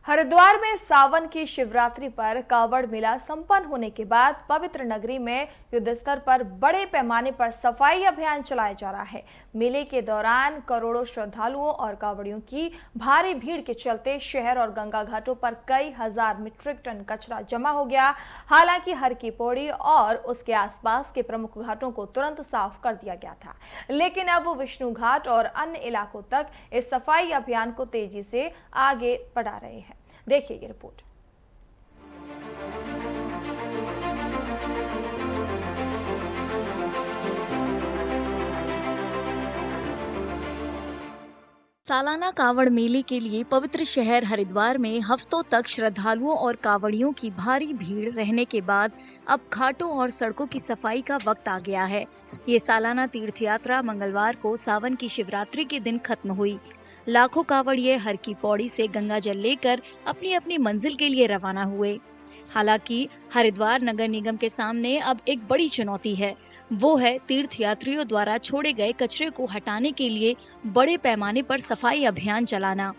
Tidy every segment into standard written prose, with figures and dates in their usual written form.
हरिद्वार में सावन की शिवरात्रि पर कांवड़ मेला संपन्न होने के बाद पवित्र नगरी में युद्ध स्तर पर बड़े पैमाने पर सफाई अभियान चलाया जा रहा है। मेले के दौरान करोड़ों श्रद्धालुओं और कांवड़ियों की भारी भीड़ के चलते शहर और गंगा घाटों पर कई हजार मीट्रिक टन कचरा जमा हो गया। हालांकि हर की पौड़ी और उसके आसपास के प्रमुख घाटों को तुरंत साफ कर दिया गया था, लेकिन अब विष्णु घाट और अन्य इलाकों तक इस सफाई अभियान को तेजी से आगे बढ़ा रहे हैं। देखिए ये रिपोर्ट। सालाना कांवड़ मेले के लिए पवित्र शहर हरिद्वार में हफ्तों तक श्रद्धालुओं और कांवड़ियों की भारी भीड़ रहने के बाद अब घाटों और सड़कों की सफाई का वक्त आ गया है। ये सालाना तीर्थ यात्रा मंगलवार को सावन की शिवरात्रि के दिन खत्म हुई। लाखों कांवड़िए हर की पौड़ी से गंगा जल लेकर अपनी अपनी मंजिल के लिए रवाना हुए। हालांकि हरिद्वार नगर निगम के सामने अब एक बड़ी चुनौती है, वो है तीर्थ यात्रियों द्वारा छोड़े गए कचरे को हटाने के लिए बड़े पैमाने पर सफाई अभियान चलाना।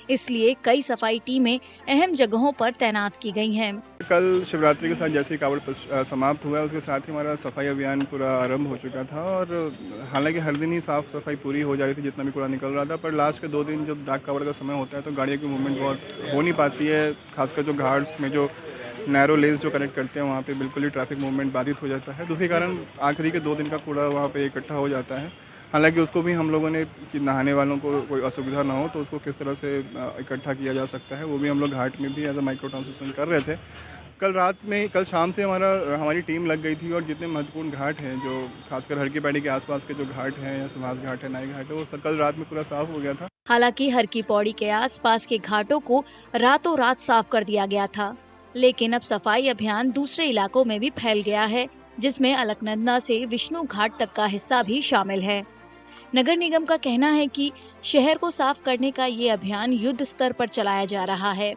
इसलिए कई सफाई टीमें अहम जगहों पर तैनात की गई हैं। कल शिवरात्रि के साथ जैसे ही कांवड़ समाप्त हुआ, उसके साथ ही हमारा सफाई अभियान पूरा आरंभ हो चुका था और हालांकि हर दिन ही साफ सफाई पूरी हो जा रही थी जितना भी कूड़ा निकल रहा था, पर लास्ट के 2 दिन जब डाक कांवड़ का समय होता है तो गाड़ियों की मूवमेंट बहुत हो नहीं पाती है। खासकर जो घाट्स में जो नैरो लेन्स जो कनेक्ट करते हैं वहाँ पे बिल्कुल ही ट्रैफिक मूवमेंट बाधित हो जाता है, जिसके कारण आखिरी के 2 दिन का कूड़ा वहाँ पे इकट्ठा हो जाता है। हालांकि उसको भी हम लोगों ने कि नहाने वालों को कोई असुविधा ना हो तो उसको किस तरह से इकट्ठा किया जा सकता है, वो भी हम लोग घाट में भी एज अ माइक्रो ट्रांसिशन कर रहे थे। कल शाम से हमारी टीम लग गई थी और जितने महत्वपूर्ण घाट हैं, जो खासकर हर की पैड़ी के आसपास के जो घाट हैं या सुभाष घाट है, नाई घाट है, वो कल रात में पूरा साफ हो गया था। हालांकि हर की पौड़ी के आसपास के घाटों को रातों रात साफ कर दिया गया था, लेकिन अब सफाई अभियान दूसरे इलाकों में भी फैल गया है, जिसमें अलकनंदा से विष्णु घाट तक का हिस्सा भी शामिल है। नगर निगम का कहना है कि शहर को साफ करने का ये अभियान युद्ध स्तर पर चलाया जा रहा है।